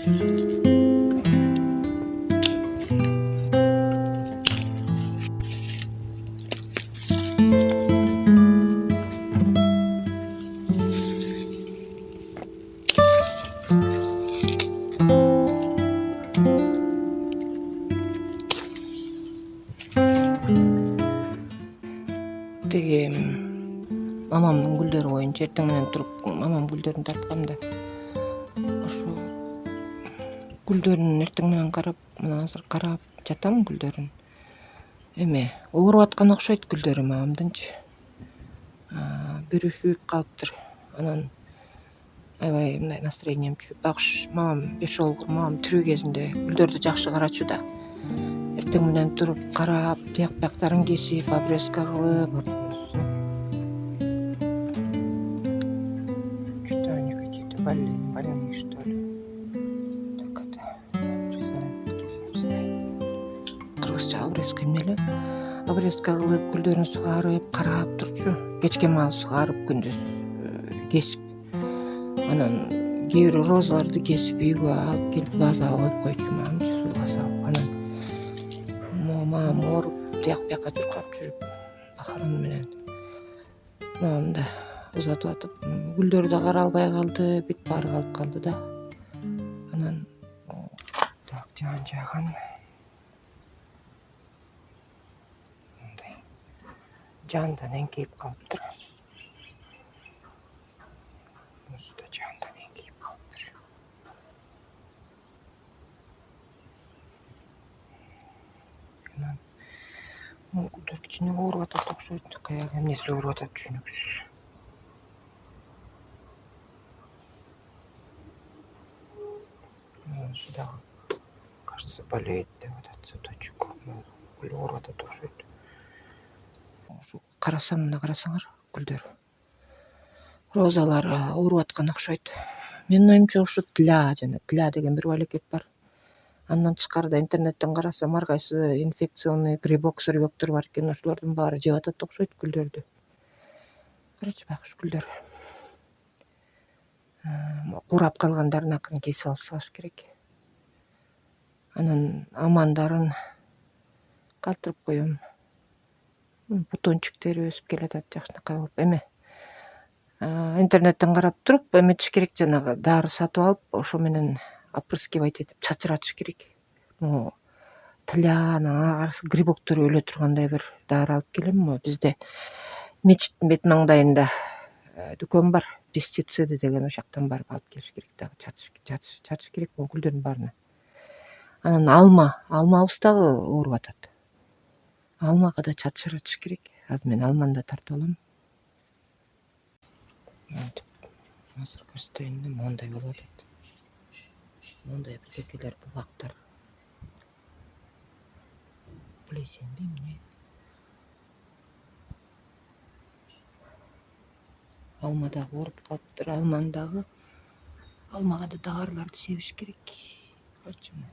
Теги мамамдын гүлдөрү боюнча эртең менен туруп мамам гүлдөрүн тарткам да ошо гүлдөрүн эртең менен карап, мына азыр карап жатам гүлдөрүн. Эме ооруп аткан окшойт гүлдөрү мамамдынчы. Бирөө üşүп калыптыр. Анан аябай мындай настроением түшүп, багыш мамам мамам тирүү кезинде гүлдөрдү жакшы карачу да. Эртең менен туруп карап, тияк бияктарын кесип, обрезка кылып, что они какие-то больные, что ли. Так это кыргызча обрезка эмне эле? Обрезка кылып, гүлдөрүн сугарып, карап турчу. Кечке маал сугарып, күндүз кесип. Анан кээ бир розаларды кесип үйгө алып келип вазага коюп койчу, мамамчы сууга салып. Анан мамам ооруп, тияк биякка чуркап жүрүп, акырын менен мамам да узатып атып, гүлдөр да кара албай калды, бүт баары калып калды да. Анан так жаган мындай жандан эңкейип калыптыр. Мусу да жандан эңкейип калыптыр. Анан гүлдөр кичине ооруп атат окшойт. Каяка эмнеси ооруп атат түшүнүксүз. Ошо дагы кажется болеет деп атат цветочек. Гүл ооруп атат окшойт. Ошо карасам, мына карасаңар гүлдөр. Розалар ооруп аткан окшойт. Менин оюмча ушу тля деген бир балекет бар. Андан тышкарыда интернеттен карасам ар кайсы инфекционный грибок-сырбектөр бар экен. Ошолордун баары жеп атат окшойт гүлдөрдү. Карачы багыш гүлдөр. Курап калгандарын акырын кесип алып салыш керек. Анан амандарын калтырып коем. Бутончиктери өсүп келатат жакшынакай болуп. Эме интернеттен карап туруп эметиш керек, жанагы дары сатып алып, ошо менен опрыскивать этип чачыратыш керек. Могу тля, грибоктор өлө тургандай бир дары алып келем. Могу бизде мечиттин бет маңдайында дүкөн бар, пестициды деген, ошол жактан барып алып келиш керек, дагы чачыш керек могу гүлдөрдүн баарына. Анан алмабыз дагы ооруп атат. Алмага да чачыратыш керек. Азыр мен алманы да тартып алам. Азыркы состояниеде моундай болуп атат. Моундай бирдекелер, булактар. Плесенби эмне? Алма дагы ооруп калыптыр. Алмага да дарыларды себиш керек. Качымы?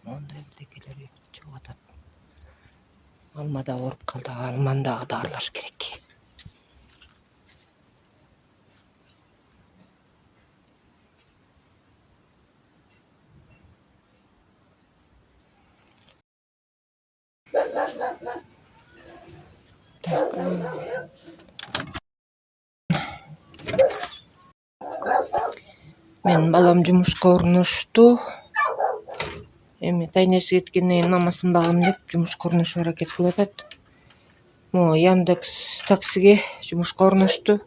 Моундай бирдекелер чыгып атат. Алма да ооруп калды. Алманы дагы дарылаш керек. Менин балам жумушка орношту. Эми тайнеси кеткенден кийин мамасын багам деп жумушка орношуп аракет кылып атат. Могу Яндекс таксиге жумушка орношту.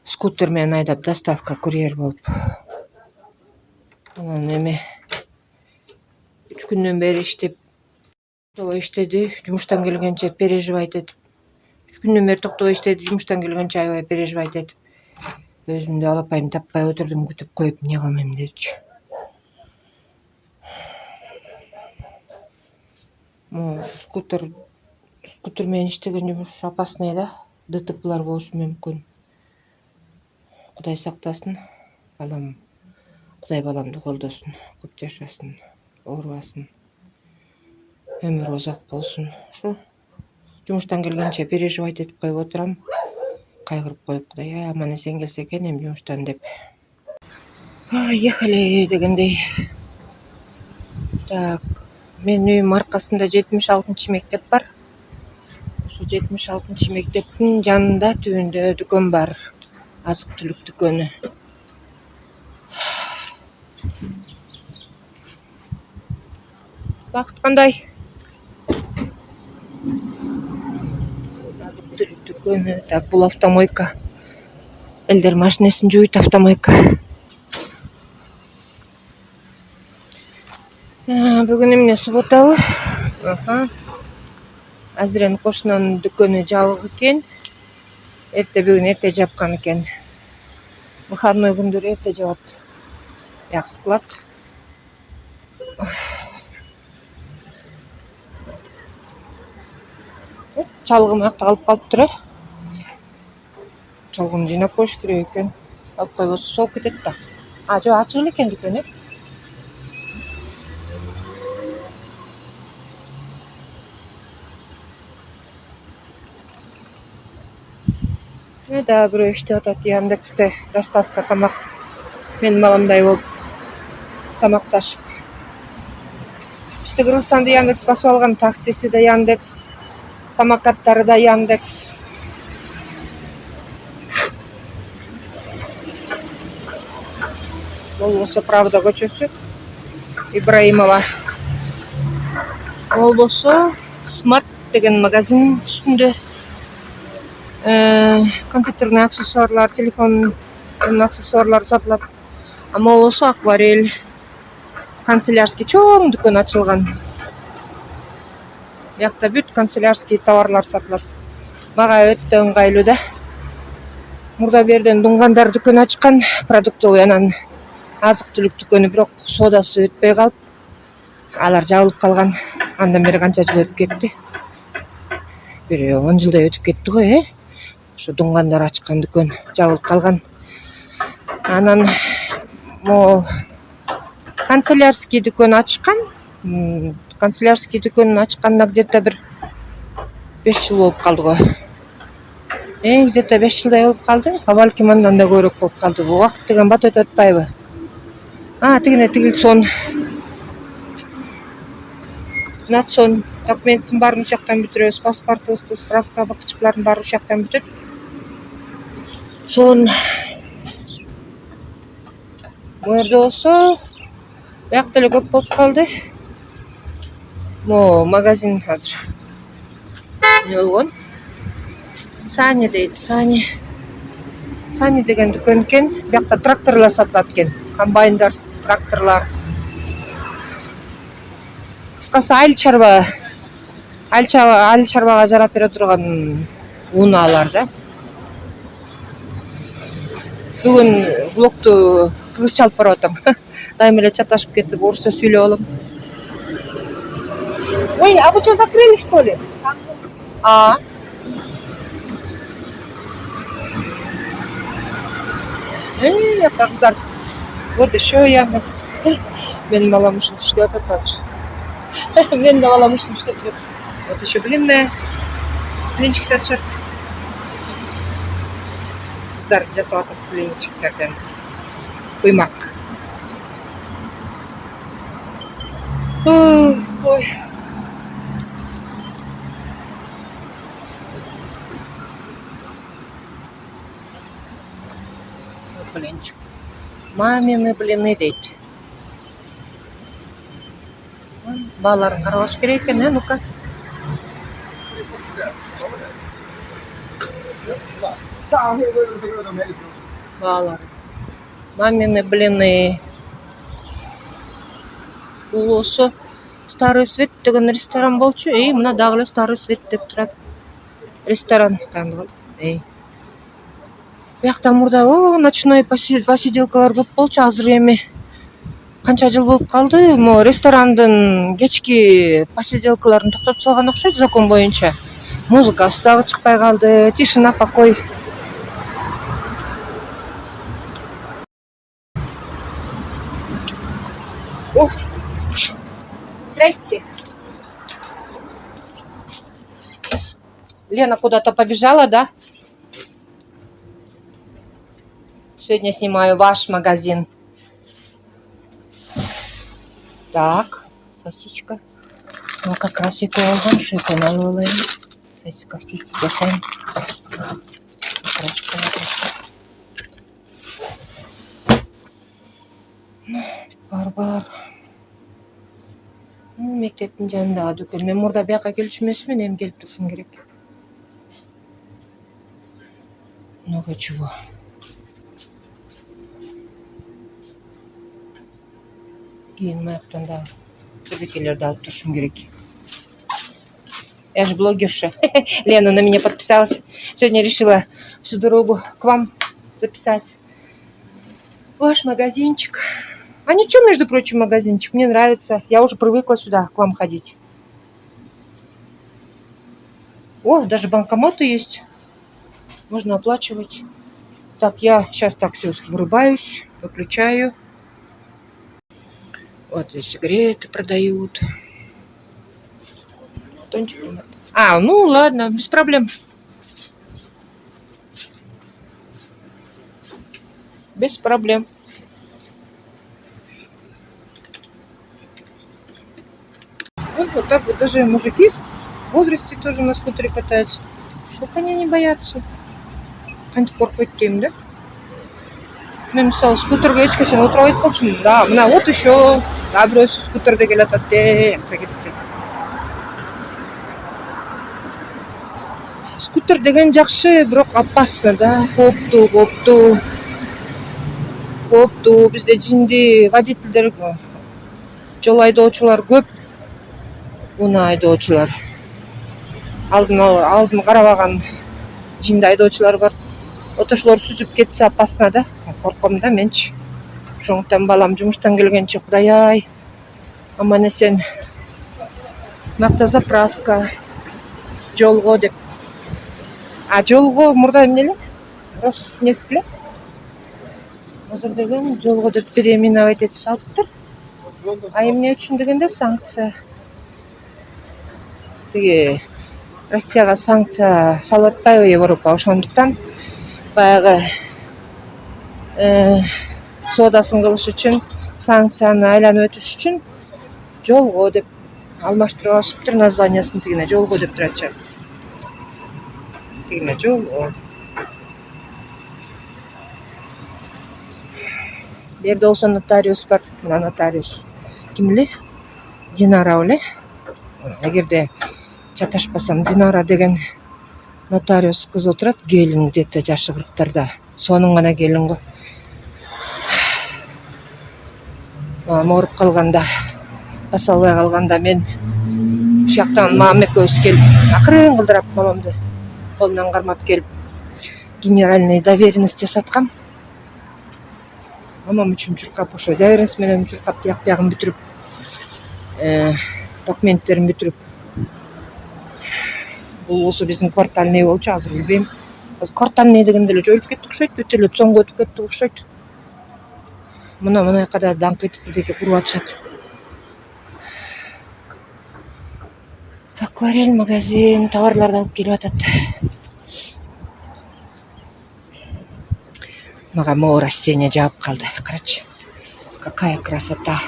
Скутер менен айдап, доставка, курьер болуп. Анан эми 3 күндөн бери иштеп, токтобой иштеди. Жумуштан келгенче переживать этип. 3 күндөн бери токтобой иштеди. Жумуштан келгенче аябай переживать этип. Өзүмдү алапайым таппай отурдум, күтүп коюп, эмне кылам эми депчи. Могу скутер менен иштеген жумуш опасный да. ДТПлар болушу мүмкүн. Кудай сактасын. Кудай баламды колдосун, көп жашасын, оорубасын. Өмүрү узак болсун. Ушу жумуштан келгенче переживать этип коюп отурам. Кайгырып коюп, Кудай аман эсен келсе экен эми жумуштан деп. Ехали дегендей. Так, менин үйүм аркасында 76 мектеп бар. Ошо 76 мектептин жанында түбүндө дүкөн бар. Азык түлүк дүкөнү. Бакыт кандай? Азык түлүк дүкөнү. Так, бул автомойка. Элдер машинесин жууйт автомойка. Бүгүн эмне субботабы? Азыр эми кошунонун дүкөнү жабык экен. Бүгүн эрте жапкан экен. Выходной күндөрү эрте жабат. Жакшы кылат. Чалгым акта калып калыптыр. Чалгымды жыйнап коюш керек экен. Алып койбосо сооп кетет да. Жок, ачык эле экен дүкөн. Дагы бирөө иштеп атат Яндексте. Доставка тамак. Менин маламдай болуп тамакташып. Бизде Кыргызстанды Яндекс басып алган. Таксиси да Яндекс, самокаттары да Яндекс. Болбосо Правда көчөсү, Ибраимова. Болбосо Smart деген магазин үстүндө компьютерный аксессуарлар, телефонун аксессуарлары сатылат. Болбосо Акварель, канцелярский чоң дүкөн ачылган. Биякта бүт канцелярский товарлар сатылат. Мага өтө ыңгайлуу да. Мурда берден Дунгандар дүкөн ачкан, продуктовый, анан азык түлүк дүкөнү, бирок соодасы өтпөй калып, алар жабылып калган. Андан бери канча жыл өтүп кетти? Бир 10 жылдай өтүп кетти го, Ошо Дунгандар ачкан дүкөн жабылып калган. Анан могу канцелярский дүкөн ачкан. Канцелярский дүкөнүн ачканына где-то бир 5 жыл болуп калды го. Где-то 5 жылдай болуп калды. Балким андан да көбүрөөк болуп калды. Убакыт деген бат өтүп атпайбы? Тигине тигилсон. Натсон документтин баарын ушул жактан бүтүрөбүз. Паспортубузду, справка, бакчыклардын баары ушул жактан бүтөт. Сон мөрдө болсо биякта эле көп болуп калды. Магазин азыр не болгон? Сани дейт, Сани. Сани деген дүкөн экен. Биякта тракторлор сатылат экен. Комбайндар, тракторлор. Кыскасы айыл чарбага жарап бере турган унаалар да. Бүгүн блогту кыргызча алып барып атам. Дайым эле чаташып кетип, орусча сүйлөп алам. Ой, а вы что, закрыли, что ли? Кыздар. Вот еще Яндекс. Менин балам ушинтип иштеп атат азыр. Менин да балам ушинтип иштеп жүрөт. Вот еще блинная. Блинчик сатышат. Кыздар жасап атат блинчиктерден. Куймак. Ой. Блинчик. Мамины блины дейт. Балаларын карабаш керек экен, ну-ка. Балалар. Мамины блины. Бул болсо Старый Свет деген ресторан болчу. Мына дагы эле Старый Свет деп турат. Ресторан кандагы. Биякта мурда ночной посиделкалар көп болчу. Азыр эми канча жыл болуп калды? Ресторандын кечки посиделкаларын токтотуп салган окшойт закон боюнча. Музыкасы дагы чыкпай калды. Тишина, покой. Здрасте. Лена куда-то побежала, да? Сегодня снимаю ваш магазин. Так, сосиска. Ну, как раз экөө алгам, ушу экөөнү алып алайын. Сосиска в тесте жасайм. Бар. Мектептин жанындагы дүкөн. Мен мурда бияка келчү эмесмин, эми келип турушум керек. Много чего. Кийин маяктан дагы бирдекелерди алып турушум керек. Я же блогерша. Лена на меня подписалась. Сегодня решила всю дорогу к вам записать ваш магазинчик. А ничего, между прочим, магазинчик. Мне нравится. Я уже привыкла сюда к вам ходить. О, даже банкоматы есть. Можно оплачивать. Так, я сейчас так все врубаюсь, выключаю. Вот здесь сигареты продают. Ну ладно, без проблем. Без проблем. Вот так вот даже мужики в возрасте тоже на скутере катаются. Как они не боятся? Кантип коркпойт дейм да? Мен мисалы скутерге эч качан отуруп айтып болчумун. Да, мына вот еще бирөөсү скутерде келатат деп. Скутер деген жакшы, бирок опасно да. Кооптуу. Бизде жинди водительдер, жол айдоочулар көп. Унаа айдоочулар. Алдын карабаган жинди айдоочулар бар. Отошолор сүзүп кетсе опасно да. Корком да менчи. Ошондуктан балам жумуштан келгенче Кудай-ай, аман эсен автозаправка, жолго деп. Жолго мурда эмне эле? Роснефть беле? Азыр деген жолго деп переименовать этип салыптыр. Эмне үчүн дегенде санкция. Тиги Россияга санкция салып атпайбы Европа, ошондуктан баягы соодасын кылыш үчүн, санкцияны айланып өтүш үчүн жолго деп алмаштырып алышыптыр названиясын. Тигине жолго деп турат сейчас. Тигине жолго. Берде болсо нотариус бар. Мына нотариус ким эле? Динара эле. Эгерде чаташпасам, Динара деген нотариус кыз отурат, келин где-то жашы 40-тарда. Сонун гана келин го. Ооруп калганда, баса албай калганда мен ушактан мамам экөөбүз келип, акырын кылдырап мамамды колунан кармап келип, генеральный доверенность жасаткам. Мамам үчүн чуркап, ошо доверенность менен чуркап тияк биягын бүтүрүп, документтерин бүтүрүп. Бул болсо биздин квартальный болчу, азыр билбейм. Квартальный дегенде эле жоюлуп кетти окшойт, бүт эле цоңго өтүп кетти окшойт. Мына када даңк этип бирдеке куруп атышат. Акварель магазин, товарларды алып келип атат. Мага могу растение жаап калды. Карачы. Какая красота.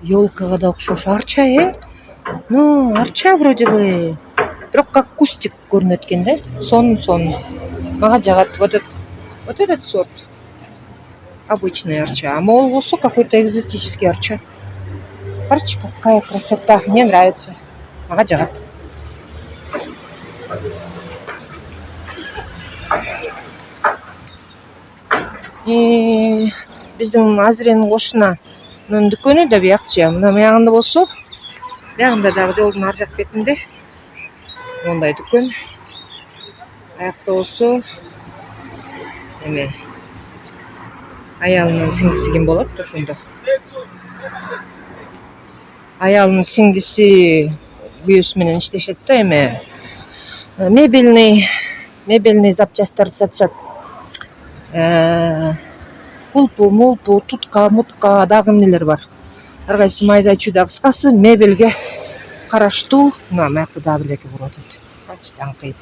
Ёлкага да окшош. Арча, Ну, арча вроде бы. Бирок как кустик көрүнөт экен да. Сон. Мага жагат вот этот сорт. Обычный арча. А могул болсо какой-то экзотический арча. Короче, какая красота. Мне нравится. Мага жагат. Биздин Азыренин кошунанын дүкөнү да биякчы. Мына буягында болсо, биягында дагы жолдун ар жак бетинде мондай дүкөн. Аякта болсо эме аялынын сиңдиси ким болот ошондо. Аялынын сиңдиси күйөөсү менен иштешет да, эме мебельный запчасттар сатышат. Пулпу, тутка, мутка, дагы эмнелер бар. Ар кайсы майда чүйдө, кыскасы мебелге караштуу. Мына мыякта дагы бирдеке куруп атат. Качты аңкыйып.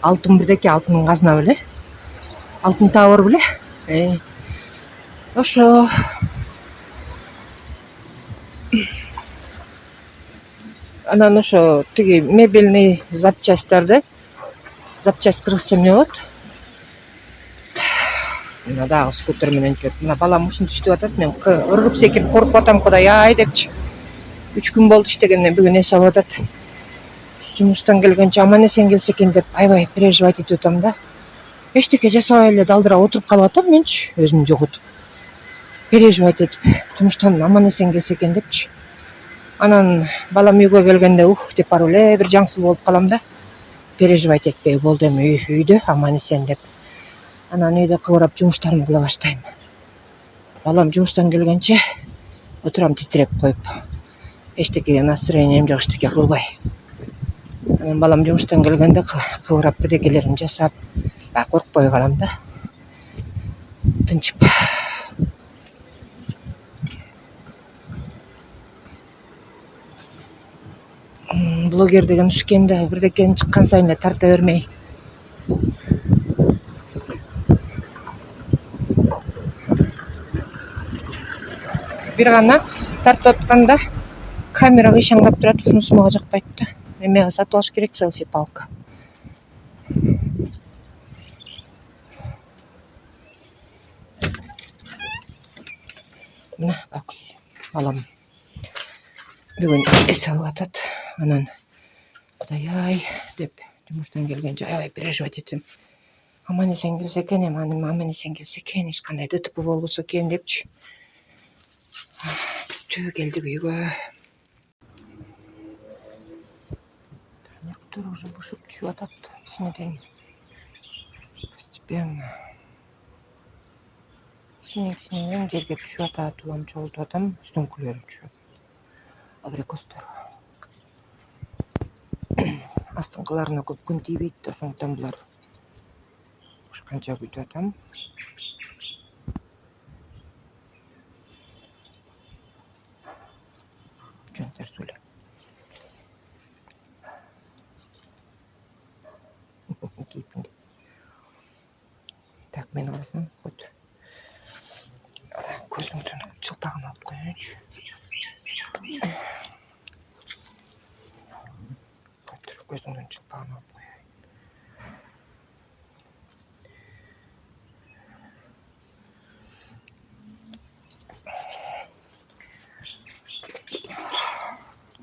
Алтын бирдеке, алтын казна беле? Алтын табор беле? ошо анан ошо тиги мебельный запчасттарды, запчасть кыргызча эмне болот? Мына дагы скутер менен жүрөт. Мына балам ушинтип иштеп атат. Мен ыргып секирип коркуп атам, Кудай ай депчи. 3 күн болду иштегенден бүгүн эс алып атат. Жумуштан келгенче аман эсен келсе экен деп аябай переживать этип атам да. Эчтеке жасабай эле далдырап отуруп калып атам менчи, өзүмдү жоготуп. Переживать этип, жумуштан аман эсен келсе экен депчи. Анан балам үйгө келгенде деп барып эле бир жаңсыл болуп калам да. Переживать этпей болду эми үйдө аман эсен деп. Анан үйдө кыбырап жумуштарымды кыла баштайм. Балам жумуштан келгенче отурам титиреп коюп. Эчтекеге настроением жок, эчтеке кылбай. Анан балам жумуштан келгенде кыбырап бирдекелерин жасап, баягы коркпой калам да. Тынчып. Блогер деген уш экен да, бирдекени чыккан сайын эле тарта бермей. Бир гана тартып атканда камера кыйшаңдап турат, ушунусу мага жакпайт да. Эмеге сатып алыш керек селфи палка. Мына балам бүгүн эс алып атат. Анан Кудай ай деп жумуштан келгенче аябай переживать этем. Аман эсен келсе экен, аман эсен келсе экен, эч кандай ДТП болбосо экен депчи. Тү келдик үйгө. Өрктөр уже бышып түшүп атат ичинен. Постепенно. Ичинен жерге түшүп атат, улам чогултуп атам, үстүңкүлөрү түшүп атат. Абрикостор. Астыңкыларына көп күн тийбейт, ошондуктан булар бышканча күтүп атам. Жөнтөр сүйлө. Так, мени карасаң, көтүр. Көзүңдүн чылпагын алып коеюнчу. Көтүр, көзүңдүн чылпагын алып коеюн.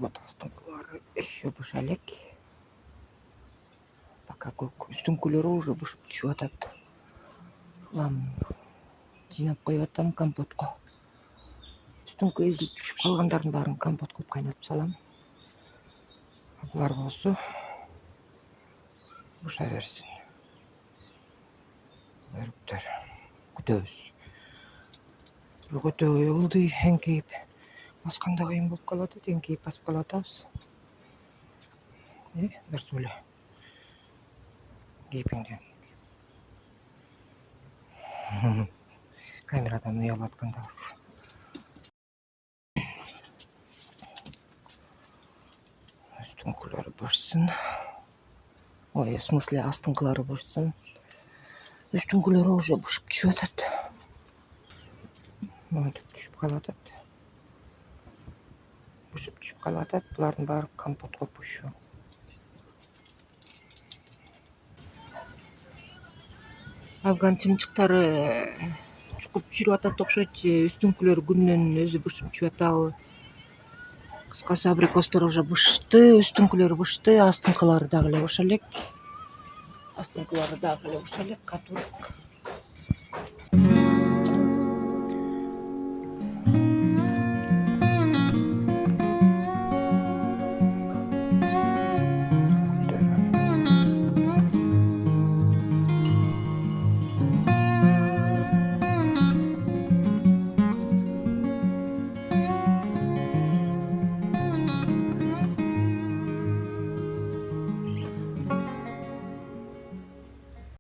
Вот астыңкылары еще быша элек. Пока үстүңкүлөрү уже бышып түшүп атат. Улам жыйнап коюп атам компотко. Үстүңкү эзилип түшүп калгандардын баарын компот кылып кайнатып салам. Булар болсо быша берсин. Өрүктөр күтөбүз. Көтөгөй ылдый эңкейип басканда кыйын болуп калып атат, эңкейип басып калып атабыз. Бир сүйлө. Кейпиңден. Камерадан уялып аткандабыз. Үстүңкүлөрү бышсын. Ой, в смысле, астыңкылары бышсын. Үстүңкүлөрү уже бышып түшүп атат. Мынтип түшүп калып атат. Бышып түшүп калып атат. Булардын баары компотко пушу. Афган чымчыктары чукуп жүрүп атат окшойт. Үстүңкүлөрү күндөн өзү бышып түшүп атабы. Кыскасы абрикостор уже бышты, үстүңкүлөрү бышты, астыңкылары дагы эле быша элек. Катуураак.